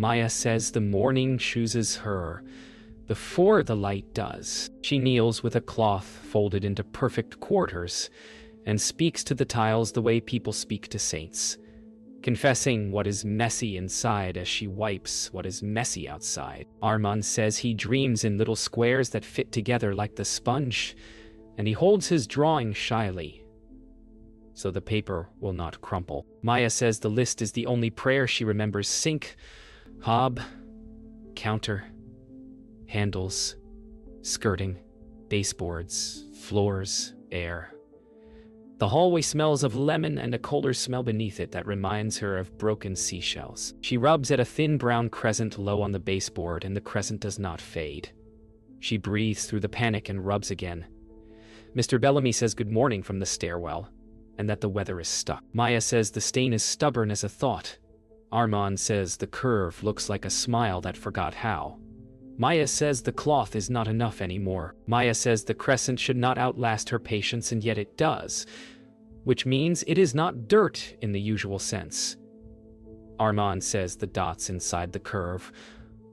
Maya says the morning chooses her before the light does. She kneels with a cloth folded into perfect quarters and speaks to the tiles the way people speak to saints, confessing what is messy inside as she wipes what is messy outside. Armand says he dreams in little squares that fit together like the sponge, and he holds his drawing shyly so the paper will not crumple. Maya says the list is the only prayer she remembers: sink, hob, counter, handles, skirting, baseboards, floors, air. The hallway smells of lemon and a colder smell beneath it that reminds her of broken seashells. She rubs at a thin brown crescent low on the baseboard, and the crescent does not fade. She breathes through the panic and rubs again. Mr. Bellamy says good morning from the stairwell, and that the weather is stuck. Maya says the stain is stubborn as a thought. Armand says the curve looks like a smile that forgot how. Maya says the cloth is not enough anymore. Maya says the crescent should not outlast her patience, and yet it does, which means it is not dirt in the usual sense. Armand says the dots inside the curve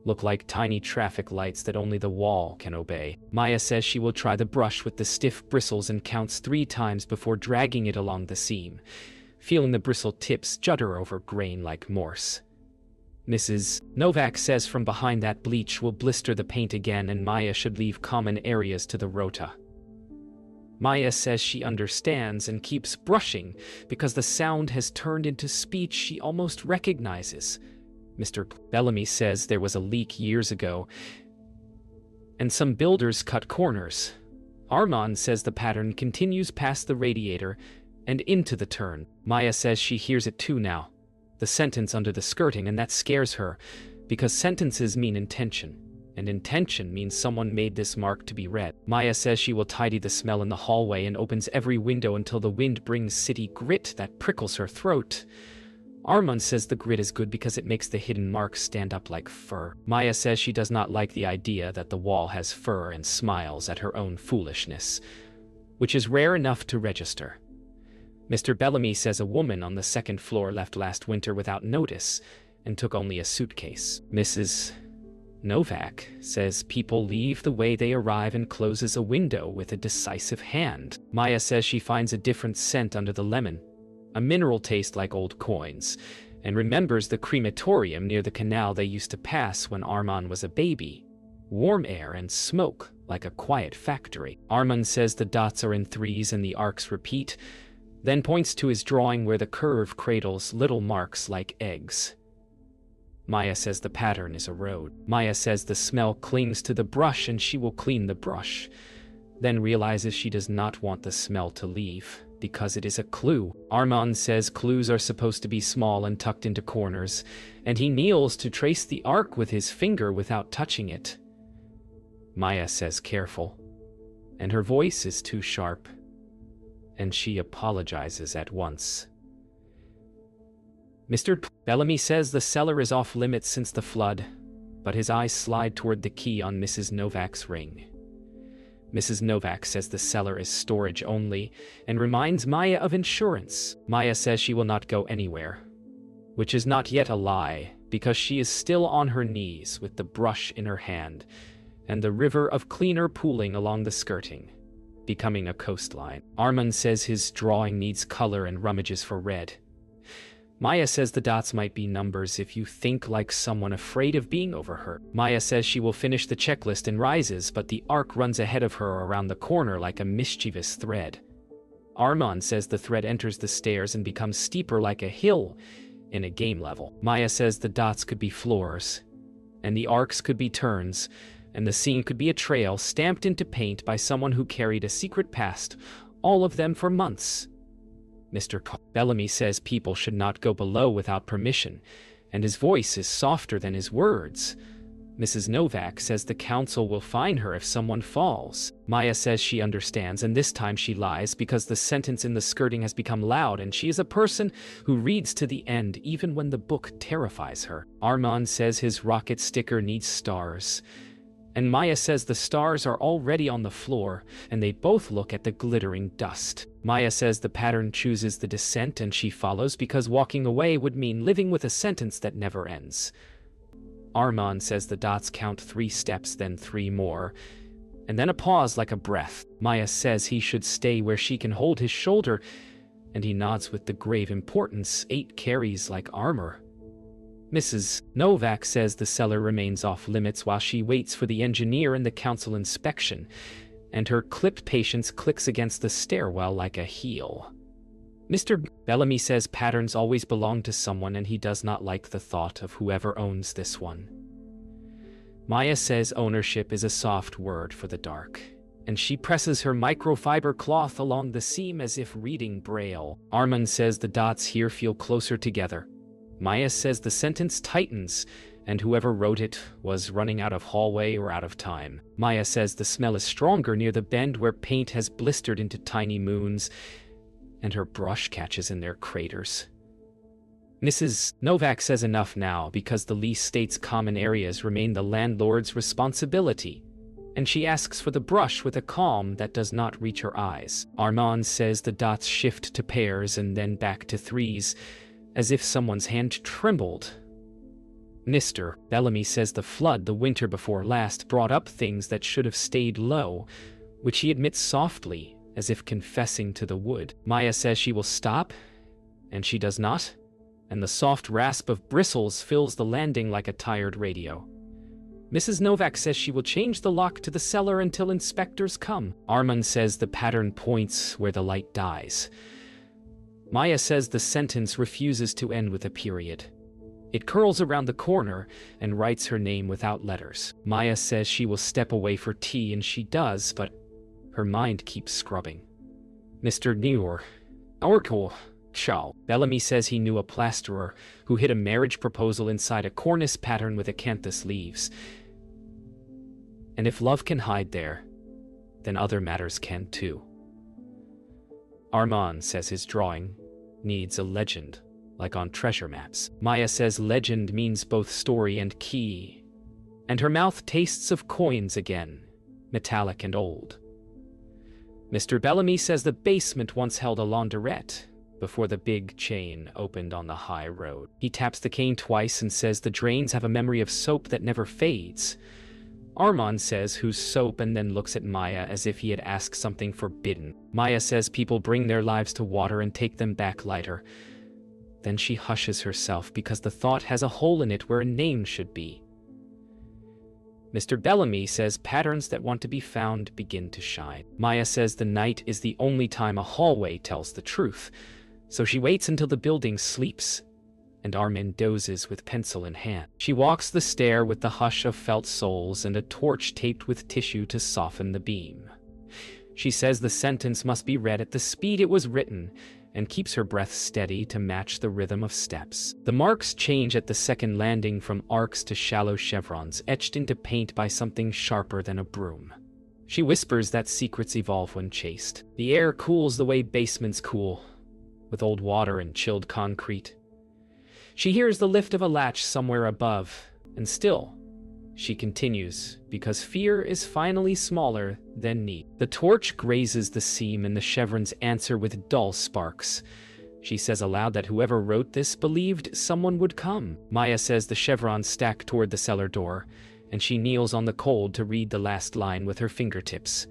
look like tiny traffic lights that only the wall can obey. Maya says she will try the brush with the stiff bristles and counts 3 times before dragging it along the seam, feeling the bristle tips judder over grain like Morse. Mrs. Novak says from behind that bleach will blister the paint again, and Maya should leave common areas to the rota. Maya says she understands and keeps brushing because the sound has turned into speech she almost recognizes. Mr. Bellamy says there was a leak years ago, and some builders cut corners. Armand says the pattern continues past the radiator and into the turn. Maya says she hears it too now, the sentence under the skirting, and that scares her because sentences mean intention, and intention means someone made this mark to be read. Maya says she will tidy the smell in the hallway and opens every window until the wind brings city grit that prickles her throat. Armand says the grit is good because it makes the hidden marks stand up like fur. Maya says she does not like the idea that the wall has fur and smiles at her own foolishness, which is rare enough to register. Mr. Bellamy says a woman on the 2nd floor left last winter without notice and took only a suitcase. Mrs. Novak says people leave the way they arrive and closes a window with a decisive hand. Maya says she finds a different scent under the lemon, a mineral taste like old coins, and remembers the crematorium near the canal they used to pass when Armand was a baby. Warm air and smoke like a quiet factory. Armand says the dots are in 3s and the arcs repeat, then points to his drawing where the curve cradles little marks like eggs. Maya says the pattern is a road. Maya says the smell clings to the brush and she will clean the brush, then realizes she does not want the smell to leave because it is a clue. Armand says clues are supposed to be small and tucked into corners, and he kneels to trace the arc with his finger without touching it. Maya says careful, and her voice is too sharp, and she apologizes at once. Mr. Bellamy says the cellar is off limits since the flood, but his eyes slide toward the key on Mrs. Novak's ring. Mrs. Novak says the cellar is storage only and reminds Maya of insurance. Maya says she will not go anywhere, which is not yet a lie because she is still on her knees with the brush in her hand and the river of cleaner pooling along the skirting, becoming a coastline. Armand says his drawing needs color and rummages for red. Maya says the dots might be numbers if you think like someone afraid of being overheard. Maya says she will finish the checklist and rises, but the arc runs ahead of her around the corner like a mischievous thread. Armand says the thread enters the stairs and becomes steeper like a hill in a game level. Maya says the dots could be floors, and the arcs could be turns, and the scene could be a trail stamped into paint by someone who carried a secret past, all of them for months. Mr. Bellamy says people should not go below without permission, and his voice is softer than his words. Mrs. Novak says the council will fine her if someone falls. Maya says she understands, and this time she lies because the sentence in the skirting has become loud, and she is a person who reads to the end even when the book terrifies her. Armand says his rocket sticker needs stars, and Maya says the stars are already on the floor, and they both look at the glittering dust. Maya says the pattern chooses the descent and she follows because walking away would mean living with a sentence that never ends. Armand says the dots count 3 steps, then 3 more, and then a pause like a breath. Maya says he should stay where she can hold his shoulder, and he nods with the grave importance. 8 carries like armor. Mrs. Novak says the cellar remains off limits while she waits for the engineer and the council inspection, and her clipped patience clicks against the stairwell like a heel. Mr. Bellamy says patterns always belong to someone, and he does not like the thought of whoever owns this one. Maya says ownership is a soft word for the dark, and she presses her microfiber cloth along the seam as if reading Braille. Armand says the dots here feel closer together. Maya says the sentence tightens, and whoever wrote it was running out of hallway or out of time. Maya says the smell is stronger near the bend where paint has blistered into tiny moons, and her brush catches in their craters. Mrs. Novak says enough now, because the lease states common areas remain the landlord's responsibility, and she asks for the brush with a calm that does not reach her eyes. Armand says the dots shift to pairs and then back to 3s, as if someone's hand trembled. Mr. Bellamy says the flood the winter before last brought up things that should have stayed low, which he admits softly, as if confessing to the wood. Maya says she will stop, and she does not, and the soft rasp of bristles fills the landing like a tired radio. Mrs. Novak says she will change the lock to the cellar until inspectors come. Armand says the pattern points where the light dies. Maya says the sentence refuses to end with a period. It curls around the corner and writes her name without letters. Maya says she will step away for tea, and she does, but her mind keeps scrubbing. Mr. Newer, Oracle, Chow. Bellamy says he knew a plasterer who hid a marriage proposal inside a cornice pattern with acanthus leaves. And if love can hide there, then other matters can too. Armand says his drawing needs a legend, like on treasure maps. Maya says legend means both story and key, and her mouth tastes of coins again, metallic and old. Mr. Bellamy says the basement once held a laundrette before the big chain opened on the high road. He taps the cane twice and says the drains have a memory of soap that never fades. Armand says whose soap, and then looks at Maya as if he had asked something forbidden. Maya says people bring their lives to water and take them back lighter. Then she hushes herself because the thought has a hole in it where a name should be. Mr. Bellamy says patterns that want to be found begin to shine. Maya says the night is the only time a hallway tells the truth, so she waits until the building sleeps, and Armand dozes with pencil in hand. She walks the stair with the hush of felt soles and a torch taped with tissue to soften the beam. She says the sentence must be read at the speed it was written, and keeps her breath steady to match the rhythm of steps. The marks change at the second landing from arcs to shallow chevrons etched into paint by something sharper than a broom. She whispers that secrets evolve when chased. The air cools the way basements cool, with old water and chilled concrete. She hears the lift of a latch somewhere above, and still, she continues, because fear is finally smaller than need. The torch grazes the seam and the chevrons answer with dull sparks. She says aloud that whoever wrote this believed someone would come. Maya says the chevrons stack toward the cellar door, and she kneels on the cold to read the last line with her fingertips.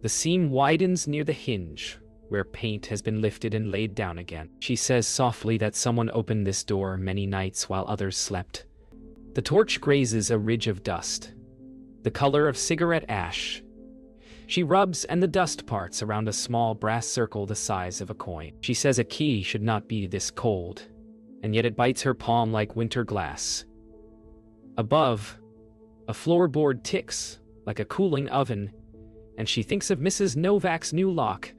The seam widens near the hinge, where paint has been lifted and laid down again. She says softly that someone opened this door many nights while others slept. The torch grazes a ridge of dust, the color of cigarette ash. She rubs and the dust parts around a small brass circle the size of a coin. She says a key should not be this cold, and yet it bites her palm like winter glass. Above, a floorboard ticks like a cooling oven, and she thinks of Mrs. Novak's new lock,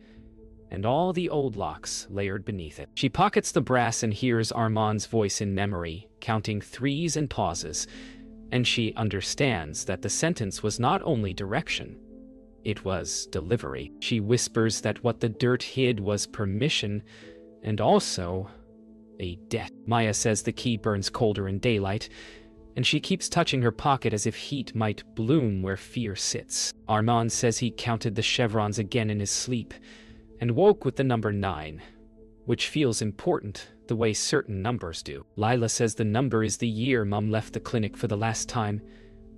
and all the old locks layered beneath it. She pockets the brass and hears Armand's voice in memory, counting 3s and pauses, and she understands that the sentence was not only direction, it was delivery. She whispers that what the dirt hid was permission, and also a debt. Maya says the key burns colder in daylight, and she keeps touching her pocket as if heat might bloom where fear sits. Armand says he counted the chevrons again in his sleep, and woke with the number 9, which feels important the way certain numbers do. Lila says the number is the year Mom left the clinic for the last time,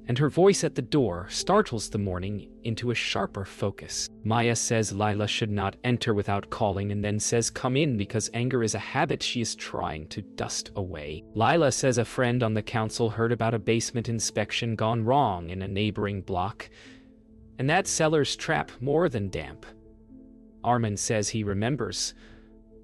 and her voice at the door startles the morning into a sharper focus. Maya says Lila should not enter without calling and then says come in because anger is a habit she is trying to dust away. Lila says a friend on the council heard about a basement inspection gone wrong in a neighboring block, and that cellar's trap more than damp. Armin says he remembers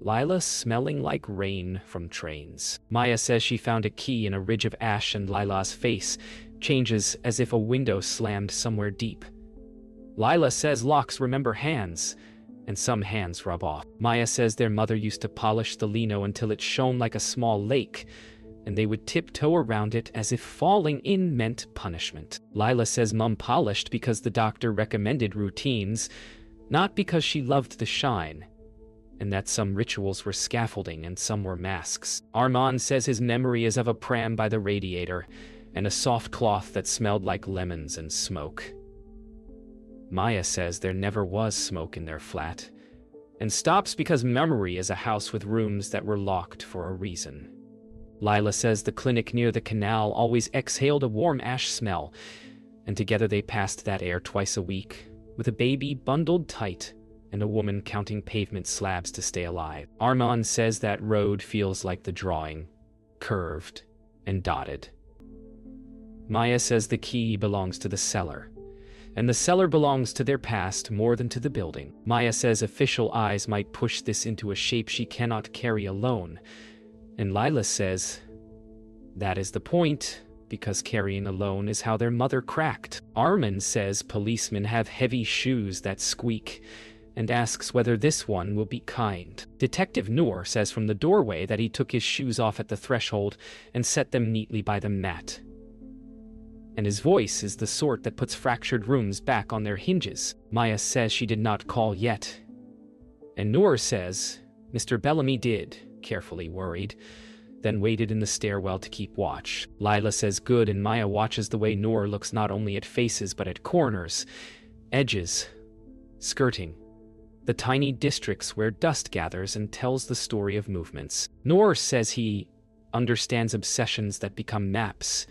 Lila smelling like rain from trains. Maya says she found a key in a ridge of ash and Lila's face changes as if a window slammed somewhere deep. Lila says locks remember hands, and some hands rub off. Maya says their mother used to polish the lino until it shone like a small lake, and they would tiptoe around it as if falling in meant punishment. Lila says Mom polished because the doctor recommended routines, not because she loved the shine, and that some rituals were scaffolding and some were masks. Armand says his memory is of a pram by the radiator, and a soft cloth that smelled like lemons and smoke. Maya says there never was smoke in their flat, and stops because memory is a house with rooms that were locked for a reason. Lila says the clinic near the canal always exhaled a warm ash smell, and together they passed that air twice a week, with a baby bundled tight and a woman counting pavement slabs to stay alive. Armand says that road feels like the drawing, curved and dotted. Maya says the key belongs to the cellar, and the cellar belongs to their past more than to the building. Maya says official eyes might push this into a shape she cannot carry alone, and Lila says that is the point, because carrying alone is how their mother cracked. Armin says policemen have heavy shoes that squeak, and asks whether this one will be kind. Detective Noor says from the doorway that he took his shoes off at the threshold and set them neatly by the mat. And his voice is the sort that puts fractured rooms back on their hinges. Maya says she did not call yet. And Noor says Mr. Bellamy did, carefully worried, then waited in the stairwell to keep watch. Lila says good, and Maya watches the way Noor looks not only at faces but at corners, edges, skirting, the tiny districts where dust gathers and tells the story of movements. Noor says he understands obsessions that become maps,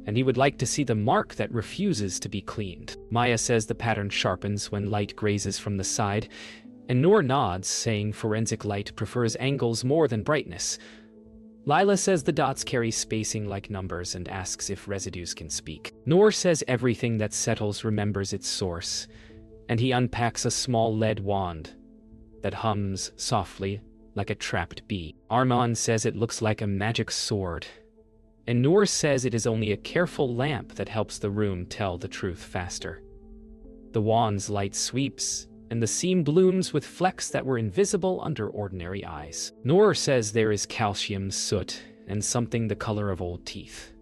and he would like to see the mark that refuses to be cleaned. Maya says the pattern sharpens when light grazes from the side, and Noor nods, saying forensic light prefers angles more than brightness. Lila says the dots carry spacing like numbers and asks if residues can speak. Noor says everything that settles remembers its source, and he unpacks a small lead wand that hums softly like a trapped bee. Armand says it looks like a magic sword, and Noor says it is only a careful lamp that helps the room tell the truth faster. The wand's light sweeps, and the seam blooms with flecks that were invisible under ordinary eyes. Noor says there is calcium, soot, and something the color of old teeth.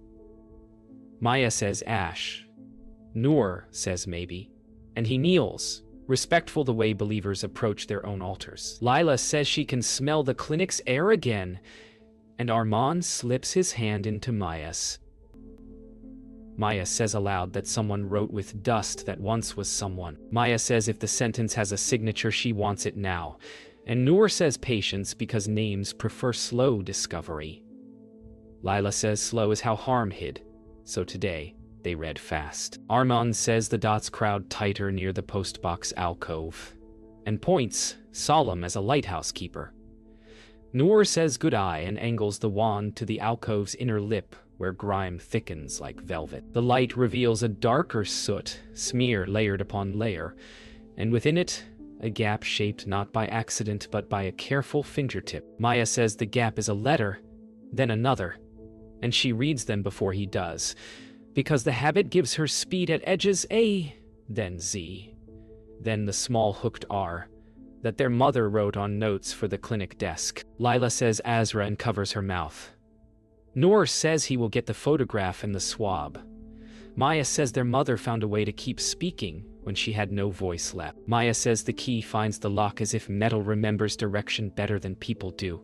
Maya says ash. Noor says maybe, and he kneels, respectful the way believers approach their own altars. Lila says she can smell the clinic's air again, and Armand slips his hand into Maya's. Maya says aloud that someone wrote with dust that once was someone. Maya says if the sentence has a signature, she wants it now, and Noor says patience because names prefer slow discovery. Lila says slow is how harm hid, so today they read fast. Armand says the dots crowd tighter near the postbox alcove, and points, solemn as a lighthouse keeper. Noor says good eye and angles the wand to the alcove's inner lip, where grime thickens like velvet. The light reveals a darker soot smear layered upon layer, and within it, a gap shaped not by accident but by a careful fingertip. Maya says the gap is a letter, then another, and she reads them before he does, because the habit gives her speed at edges A, then Z, then the small hooked R that their mother wrote on notes for the clinic desk. Lila says Azra and covers her mouth. Noor says he will get the photograph and the swab. Maya says their mother found a way to keep speaking when she had no voice left. Maya says the key finds the lock as if metal remembers direction better than people do,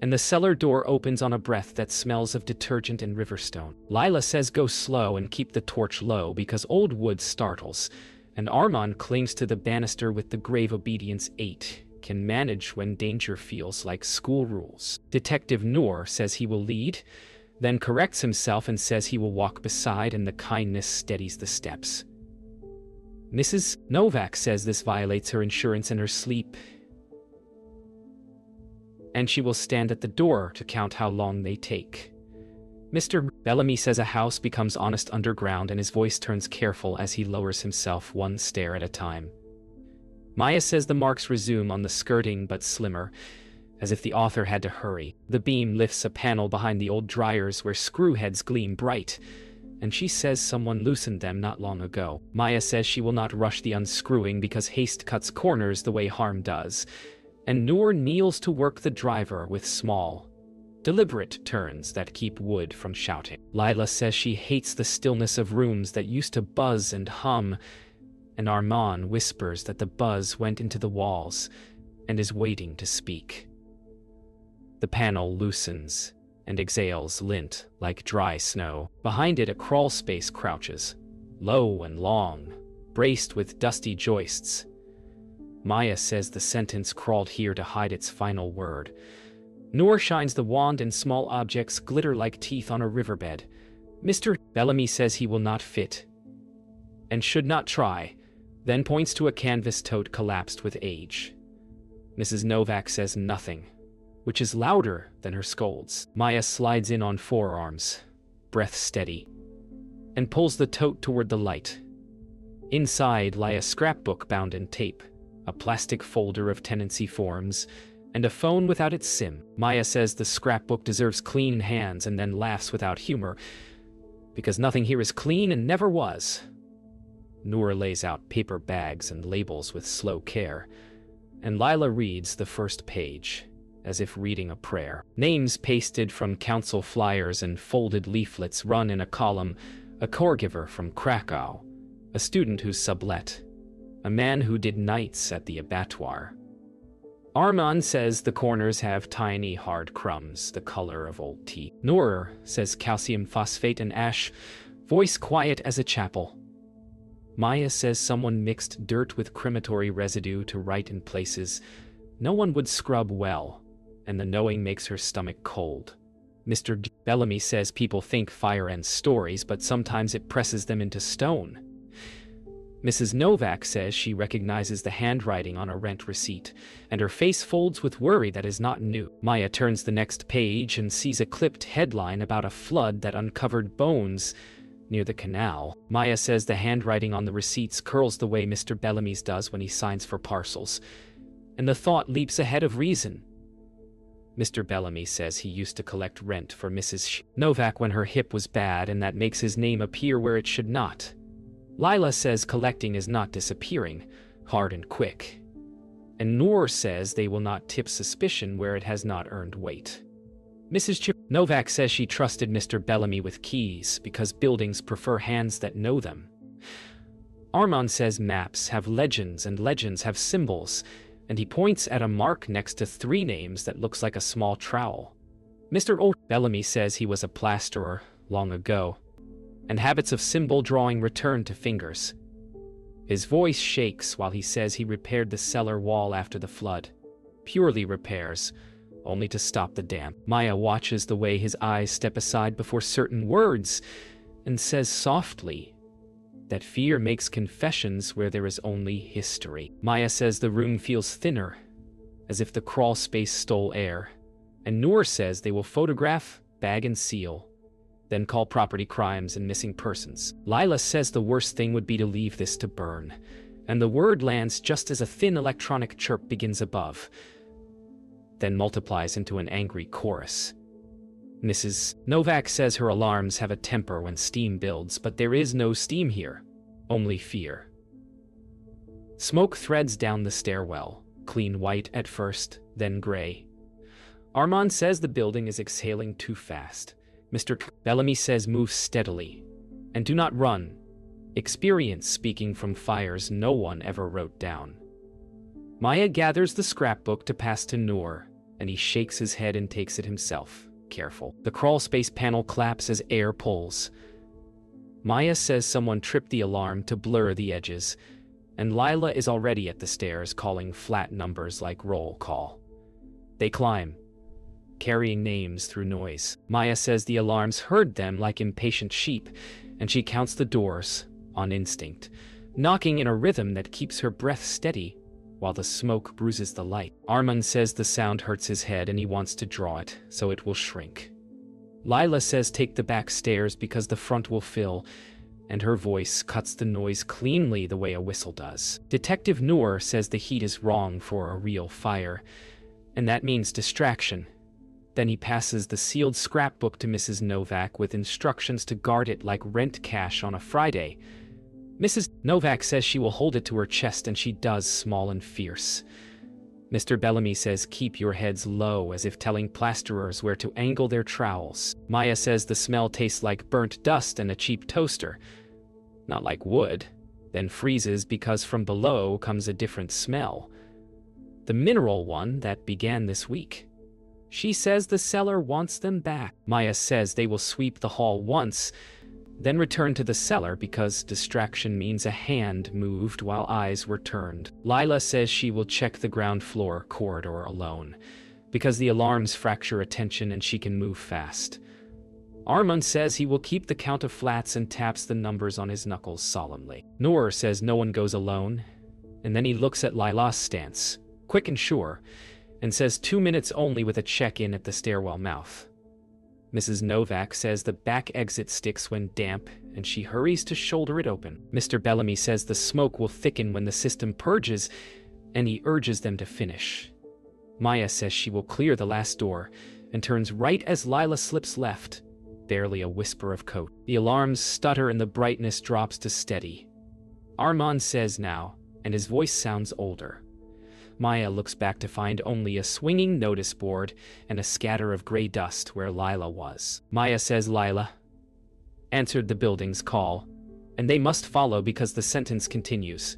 and the cellar door opens on a breath that smells of detergent and riverstone. Lila says go slow and keep the torch low because old wood startles, and Armand clings to the banister with the grave obedience 8, can manage when danger feels like school rules. Detective Noor says he will lead, then corrects himself and says he will walk beside, and the kindness steadies the steps. Mrs. Novak says this violates her insurance and her sleep, and she will stand at the door to count how long they take. Mr. Bellamy says a house becomes honest underground, and his voice turns careful as he lowers himself one stair at a time. Maya says the marks resume on the skirting but slimmer, as if the author had to hurry. The beam lifts a panel behind the old dryers where screw heads gleam bright, and she says someone loosened them not long ago. Maya says she will not rush the unscrewing because haste cuts corners the way harm does, and Noor kneels to work the driver with small, deliberate turns that keep wood from shouting. Lila says she hates the stillness of rooms that used to buzz and hum, and Armand whispers that the buzz went into the walls and is waiting to speak. The panel loosens and exhales lint like dry snow. Behind it, a crawl space crouches, low and long, braced with dusty joists. Maya says the sentence crawled here to hide its final word. Noor shines the wand and small objects glitter like teeth on a riverbed. Mr. Bellamy says he will not fit and should not try, then points to a canvas tote collapsed with age. Mrs. Novak says nothing, which is louder than her scolds. Maya slides in on forearms, breath steady, and pulls the tote toward the light. Inside lie a scrapbook bound in tape, a plastic folder of tenancy forms, and a phone without its SIM. Maya says the scrapbook deserves clean hands and then laughs without humor, because nothing here is clean and never was. Noor lays out paper bags and labels with slow care, and Lila reads the first page, as if reading a prayer. Names pasted from council flyers and folded leaflets run in a column: a caregiver from Krakow, a student who's sublet, a man who did nights at the abattoir. Armand says the corners have tiny hard crumbs, the color of old tea. Noor says calcium phosphate and ash, voice quiet as a chapel. Maya says someone mixed dirt with crematory residue to write in places no one would scrub well, and the knowing makes her stomach cold. Mr. Bellamy says people think fire ends stories, but sometimes it presses them into stone. Mrs. Novak says she recognizes the handwriting on a rent receipt, and her face folds with worry that is not new. Maya turns the next page and sees a clipped headline about a flood that uncovered bones near the canal. Maya says the handwriting on the receipts curls the way Mr. Bellamy's does when he signs for parcels, and the thought leaps ahead of reason. Mr. Bellamy says he used to collect rent for Mrs. Novak when her hip was bad, and that makes his name appear where it should not. Lila says collecting is not disappearing, hard and quick. And Noor says they will not tip suspicion where it has not earned weight. Mrs. Novak says she trusted Mr. Bellamy with keys because buildings prefer hands that know them. Armand says maps have legends and legends have symbols, and he points at a mark next to 3 names that looks like a small trowel. Mr. Bellamy says he was a plasterer long ago, and habits of symbol drawing return to fingers. His voice shakes while he says he repaired the cellar wall after the flood. Purely repairs, only to stop the damp. Maya watches the way his eyes step aside before certain words, and says softly that fear makes confessions where there is only history. Maya says the room feels thinner, as if the crawl space stole air, and Noor says they will photograph, bag and seal, then call property crimes and missing persons. Lila says the worst thing would be to leave this to burn, and the word lands just as a thin electronic chirp begins above, then multiplies into an angry chorus. Mrs. Novak says her alarms have a temper when steam builds, but there is no steam here, only fear. Smoke threads down the stairwell, clean white at first, then gray. Armand says the building is exhaling too fast. Mr. Bellamy says move steadily, and do not run. Experience speaking from fires no one ever wrote down. Maya gathers the scrapbook to pass to Noor, and he shakes his head and takes it himself. Careful. The crawl space panel claps as air pulls. Maya says someone tripped the alarm to blur the edges, and Lila is already at the stairs calling flat numbers like roll call. They climb, carrying names through noise. Maya says the alarms herd them like impatient sheep, and she counts the doors on instinct, knocking in a rhythm that keeps her breath steady while the smoke bruises the light. Armand says the sound hurts his head and he wants to draw it so it will shrink. Lila says take the back stairs because the front will fill, and her voice cuts the noise cleanly the way a whistle does. Detective Noor says the heat is wrong for a real fire, and that means distraction. Then he passes the sealed scrapbook to Mrs. Novak with instructions to guard it like rent cash on a Friday. Mrs. Novak says she will hold it to her chest, and she does, small and fierce. Mr. Bellamy says keep your heads low, as if telling plasterers where to angle their trowels. Maya says the smell tastes like burnt dust and a cheap toaster, not like wood, then freezes because from below comes a different smell. The mineral one that began this week. She says the seller wants them back. Maya says they will sweep the hall once, then return to the cellar because distraction means a hand moved while eyes were turned. Lila says she will check the ground floor corridor alone, because the alarms fracture attention and she can move fast. Armand says he will keep the count of flats and taps the numbers on his knuckles solemnly. Noor says no one goes alone, and then he looks at Lila's stance, quick and sure, and says 2 minutes only with a check-in at the stairwell mouth. Mrs. Novak says the back exit sticks when damp, and she hurries to shoulder it open. Mr. Bellamy says the smoke will thicken when the system purges, and he urges them to finish. Maya says she will clear the last door, and turns right as Lila slips left, barely a whisper of coat. The alarms stutter and the brightness drops to steady. Armand says now, and his voice sounds older. Maya looks back to find only a swinging notice board and a scatter of gray dust where Lila was. Maya says Lila answered the building's call, and they must follow because the sentence continues.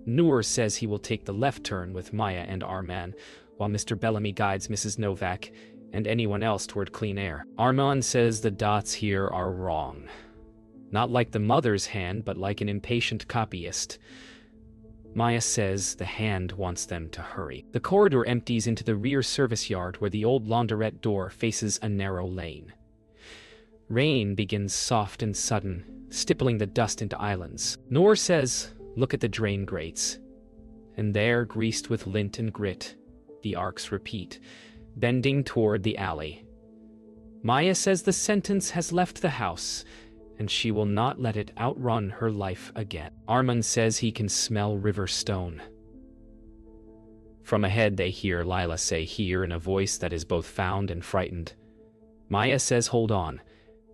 Noor says he will take the left turn with Maya and Armand, while Mr. Bellamy guides Mrs. Novak and anyone else toward clean air. Armand says the dots here are wrong. Not like the mother's hand, but like an impatient copyist. Maya says the hand wants them to hurry. The corridor empties into the rear service yard where the old laundrette door faces a narrow lane. Rain begins soft and sudden, stippling the dust into islands. Noor says, look at the drain grates. And there, greased with lint and grit, the arcs repeat, bending toward the alley. Maya says the sentence has left the house, and she will not let it outrun her life again. Armand says he can smell river stone. From ahead they hear Lila say here in a voice that is both found and frightened. Maya says hold on,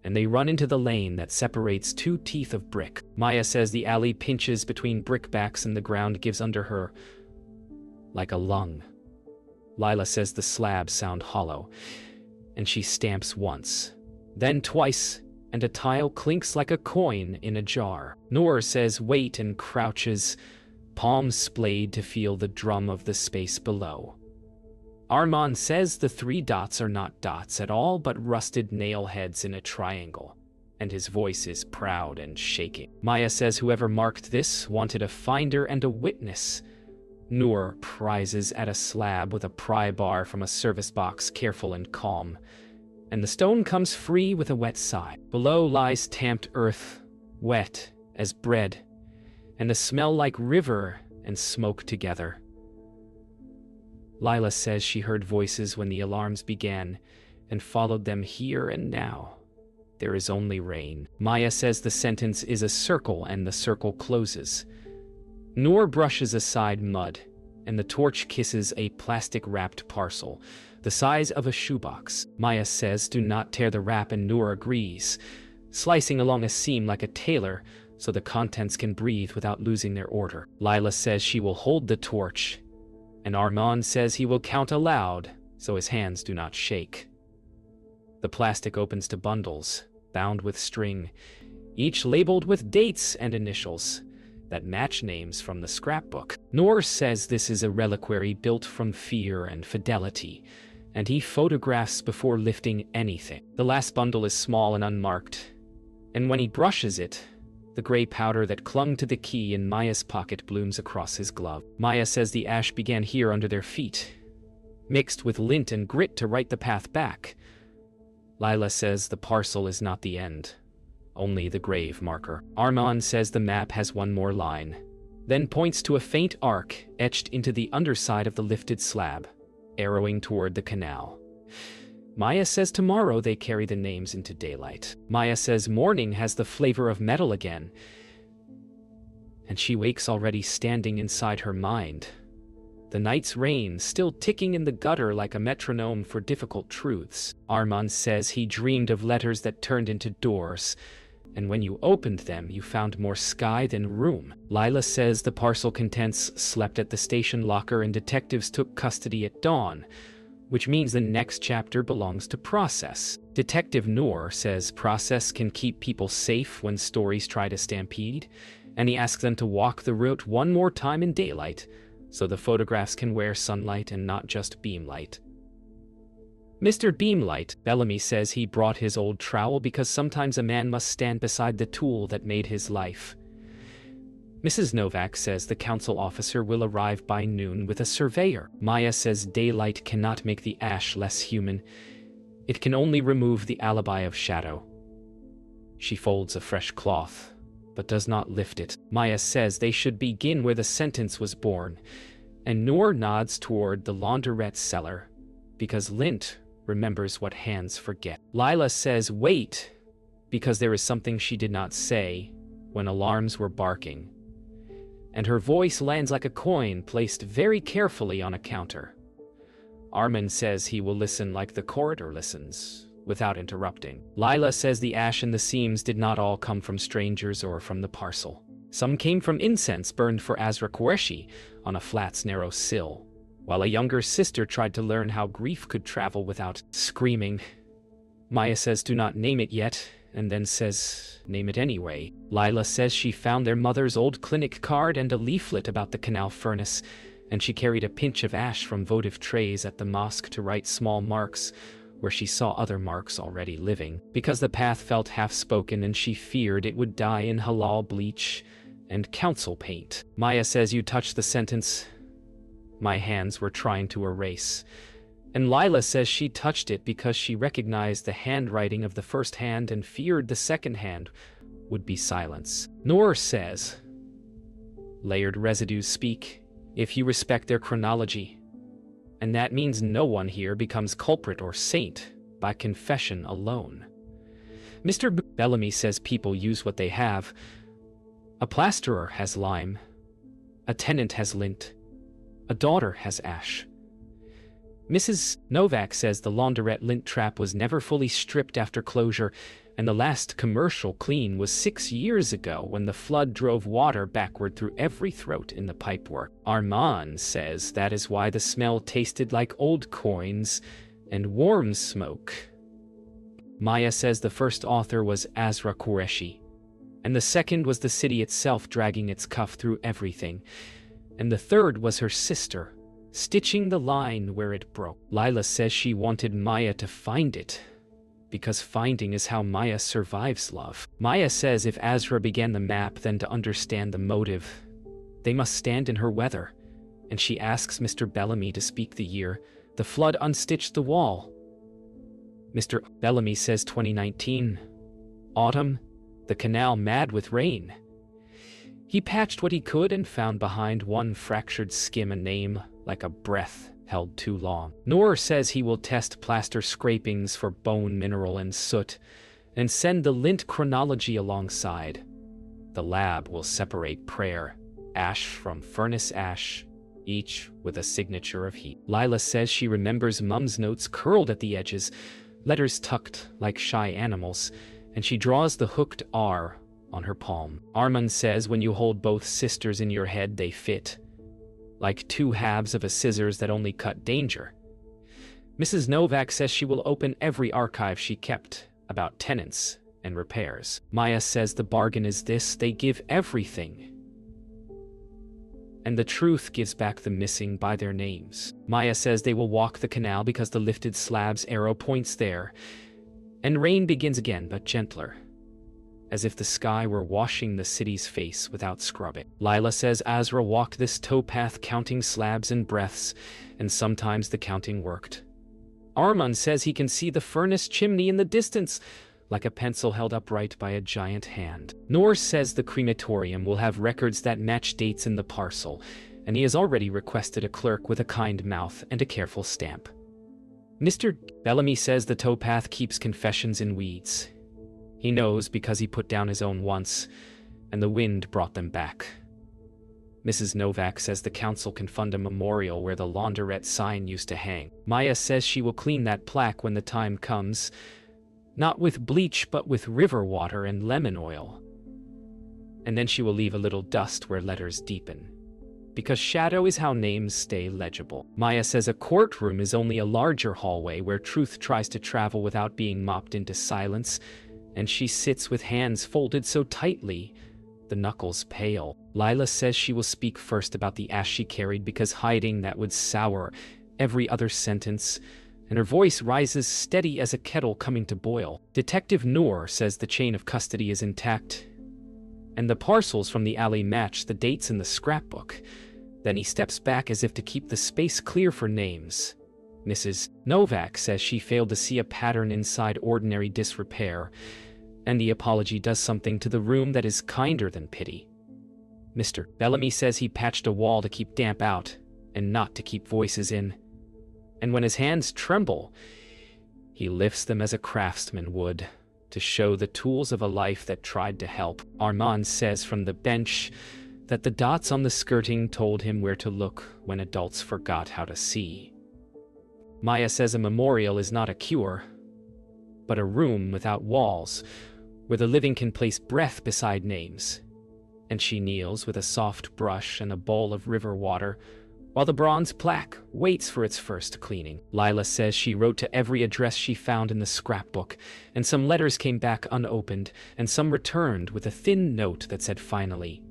and they run into the lane that separates two teeth of brick. Maya says the alley pinches between brickbacks and the ground gives under her like a lung. Lila says the slabs sound hollow, and she stamps once, then twice, and a tile clinks like a coin in a jar. Noor says wait and crouches, palms splayed to feel the drum of the space below. Armand says the 3 dots are not dots at all but rusted nail heads in a triangle, and his voice is proud and shaking. Maya says whoever marked this wanted a finder and a witness. Noor prizes at a slab with a pry bar from a service box, careful and calm, and the stone comes free with a wet sigh. Below lies tamped earth, wet as bread, and a smell like river and smoke together. Lila says she heard voices when the alarms began and followed them here and now. There is only rain. Maya says the sentence is a circle and the circle closes. Noor brushes aside mud, and the torch kisses a plastic-wrapped parcel, the size of a shoebox. Maya says do not tear the wrap, and Noor agrees, slicing along a seam like a tailor so the contents can breathe without losing their order. Lila says she will hold the torch, and Armand says he will count aloud so his hands do not shake. The plastic opens to bundles, bound with string, each labeled with dates and initials that match names from the scrapbook. Noor says this is a reliquary built from fear and fidelity, and he photographs before lifting anything. The last bundle is small and unmarked, and when he brushes it, The gray powder that clung to the key in Maya's pocket blooms across his glove. Maya says the ash began here under their feet, mixed with lint and grit to write the path back. Lila says the parcel is not the end, only the grave marker. Armand says the map has one more line, then points to a faint arc etched into the underside of the lifted slab, arrowing toward the canal. Maya says tomorrow they carry the names into daylight. Maya says morning has the flavor of metal again, and she wakes already standing inside her mind. The night's rain still ticking in the gutter like a metronome for difficult truths. Armand says he dreamed of letters that turned into doors, and when you opened them, you found more sky than room. Lila says the parcel contents slept at the station locker and detectives took custody at dawn, which means the next chapter belongs to Process. Detective Noor says Process can keep people safe when stories try to stampede, and he asks them to walk the route one more time in daylight, so the photographs can wear sunlight and not just beamlight. Mr. Beamlight, Bellamy says he brought his old trowel because sometimes a man must stand beside the tool that made his life. Mrs. Novak says the council officer will arrive by noon with a surveyor. Maya says daylight cannot make the ash less human. It can only remove the alibi of shadow. She folds a fresh cloth, but does not lift it. Maya says they should begin where the sentence was born, and Noor nods toward the launderette's cellar, because lint remembers what hands forget. Lila says wait, because there is something she did not say when alarms were barking, and her voice lands like a coin placed very carefully on a counter. Armand says he will listen like the corridor listens, without interrupting. Lila says the ash and the seams did not all come from strangers or from the parcel. Some came from incense burned for Azra Qureshi on a flat's narrow sill, while a younger sister tried to learn how grief could travel without screaming. Maya says do not name it yet, and then says name it anyway. Lila says she found their mother's old clinic card and a leaflet about the canal furnace, and she carried a pinch of ash from votive trays at the mosque to write small marks where she saw other marks already living, because the path felt half-spoken and she feared it would die in halal bleach and council paint. Maya says you touched the sentence my hands were trying to erase, and Lila says she touched it because she recognized the handwriting of the first hand and feared the second hand would be silence. Noor says layered residues speak if you respect their chronology, and that means no one here becomes culprit or saint by confession alone. Mr. Bellamy says people use what they have. A plasterer has lime, a tenant has lint, a daughter has ash. Mrs. Novak says the launderette lint trap was never fully stripped after closure, and the last commercial clean was 6 years ago when the flood drove water backward through every throat in the pipework. Armand says that is why the smell tasted like old coins and warm smoke. Maya says the first author was Azra Qureshi, and the second was the city itself dragging its cuff through everything, and the third was her sister, stitching the line where it broke. Lila says she wanted Maya to find it, because finding is how Maya survives love. Maya says if Azra began the map, then to understand the motive, they must stand in her weather, and she asks Mr. Bellamy to speak the year the flood unstitched the wall. Mr. Bellamy says 2019, autumn, the canal mad with rain. He patched what he could and found behind one fractured skim a name like a breath held too long. Noor says he will test plaster scrapings for bone mineral and soot and send the lint chronology alongside. The lab will separate prayer, ash from furnace ash, each with a signature of heat. Lila says she remembers Mum's notes curled at the edges, letters tucked like shy animals, and she draws the hooked R on her palm. Armand says when you hold both sisters in your head, they fit, like two halves of a scissors that only cut danger. Mrs. Novak says she will open every archive she kept about tenants and repairs. Maya says the bargain is this: they give everything, and the truth gives back the missing by their names. Maya says they will walk the canal because the lifted slab's arrow points there, and rain begins again, but gentler. as if the sky were washing the city's face without scrubbing. Lila says Azra walked this towpath counting slabs and breaths, and sometimes the counting worked. Armand says he can see the furnace chimney in the distance, like a pencil held upright by a giant hand. Noor says the crematorium will have records that match dates in the parcel, and he has already requested a clerk with a kind mouth and a careful stamp. Mr. Bellamy says the towpath keeps confessions in weeds. He knows because he put down his own once, and the wind brought them back. Mrs. Novak says the council can fund a memorial where the laundrette sign used to hang. Maya says she will clean that plaque when the time comes, not with bleach but with river water and lemon oil. And then she will leave a little dust where letters deepen, because shadow is how names stay legible. Maya says a courtroom is only a larger hallway where truth tries to travel without being mopped into silence, and she sits with hands folded so tightly, the knuckles pale. Lila says she will speak first about the ash she carried because hiding that would sour every other sentence, and her voice rises steady as a kettle coming to boil. Detective Noor says the chain of custody is intact, and the parcels from the alley match the dates in the scrapbook. Then he steps back as if to keep the space clear for names. Mrs. Novak says she failed to see a pattern inside ordinary disrepair, and the apology does something to the room that is kinder than pity. Mr. Bellamy says he patched a wall to keep damp out, and not to keep voices in. And when his hands tremble, he lifts them as a craftsman would, to show the tools of a life that tried to help. Armand says from the bench that the dots on the skirting told him where to look when adults forgot how to see. Maya says a memorial is not a cure, but a room without walls, where the living can place breath beside names. And she kneels with a soft brush and a bowl of river water, while the bronze plaque waits for its first cleaning. Lila says she wrote to every address she found in the scrapbook, and some letters came back unopened, and some returned with a thin note that said finally.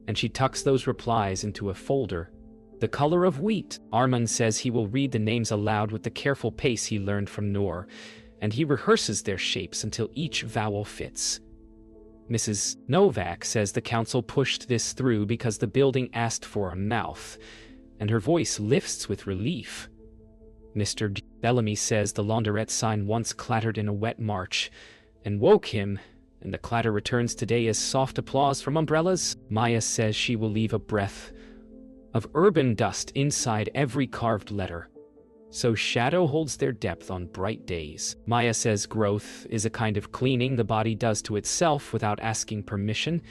And she tucks those replies into a folder, the color of wheat. Armand says he will read the names aloud with the careful pace he learned from Noor, and he rehearses their shapes until each vowel fits. Mrs. Novak says the council pushed this through because the building asked for a mouth, and her voice lifts with relief. Mr. Bellamy says the laundrette sign once clattered in a wet march and woke him, and the clatter returns today as soft applause from umbrellas. Maya says she will leave a breath of urban dust inside every carved letter, so shadow holds their depth on bright days. Maya says growth is a kind of cleaning the body does to itself without asking permission,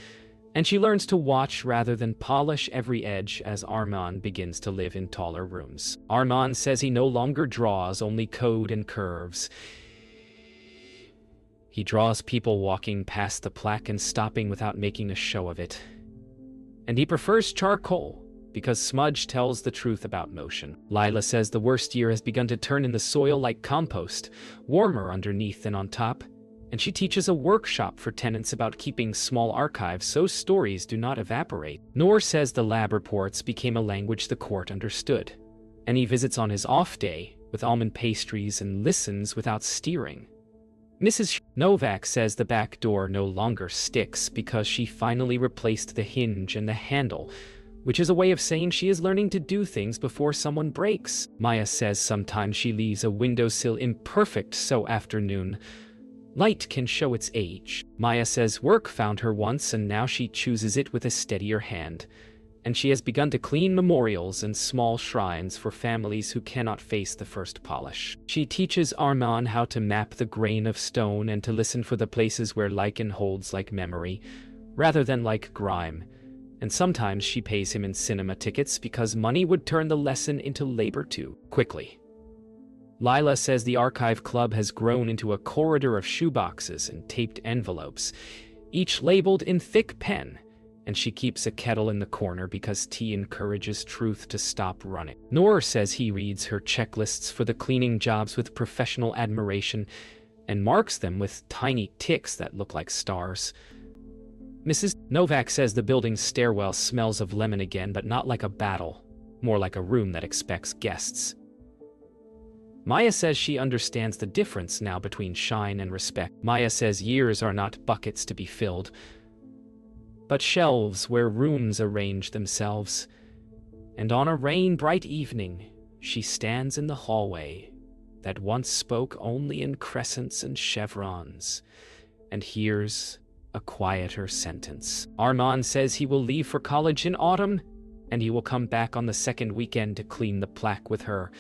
and she learns to watch rather than polish every edge as Armand begins to live in taller rooms. Armand says he no longer draws only code and curves. He draws people walking past the plaque and stopping without making a show of it. And he prefers charcoal, because smudge tells the truth about motion. Lila says the worst year has begun to turn in the soil like compost, warmer underneath than on top, and she teaches a workshop for tenants about keeping small archives so stories do not evaporate. Noor says the lab reports became a language the court understood, and he visits on his off day with almond pastries and listens without steering. Mrs. Novak says the back door no longer sticks because she finally replaced the hinge and the handle, which is a way of saying she is learning to do things before someone breaks. Maya says sometimes she leaves a windowsill imperfect so afternoon light can show its age. Maya says work found her once and now she chooses it with a steadier hand, and she has begun to clean memorials and small shrines for families who cannot face the first polish. She teaches Armand how to map the grain of stone and to listen for the places where lichen holds like memory, rather than like grime. And sometimes she pays him in cinema tickets because money would turn the lesson into labor too quickly. Lila says the archive club has grown into a corridor of shoeboxes and taped envelopes, each labeled in thick pen, and she keeps a kettle in the corner because tea encourages truth to stop running. Noor says he reads her checklists for the cleaning jobs with professional admiration and marks them with tiny ticks that look like stars. Mrs. Novak says the building's stairwell smells of lemon again, but not like a battle, more like a room that expects guests. Maya says she understands the difference now between shine and respect. Maya says years are not buckets to be filled, but shelves where rooms arrange themselves. And on a rain-bright evening, she stands in the hallway that once spoke only in crescents and chevrons, and hears a quieter sentence. Armand says he will leave for college in autumn, and he will come back on the second weekend to clean the plaque with her,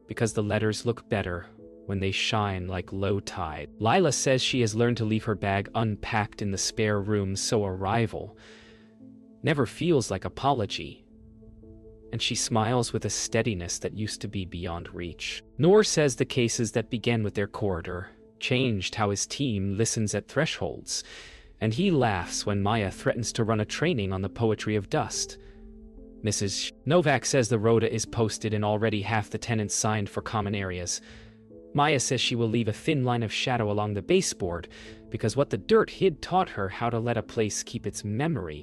because the letters look better when they shine like low tide. Lila says she has learned to leave her bag unpacked in the spare room, so arrival never feels like apology, and she smiles with a steadiness that used to be beyond reach. Noor says the cases that began with their corridor changed how his team listens at thresholds, and he laughs when Maya threatens to run a training on the poetry of dust. Mrs. Novak says the rota is posted and already half the tenants signed for common areas. Maya says she will leave a thin line of shadow along the baseboard because what the dirt hid taught her how to let a place keep its memory.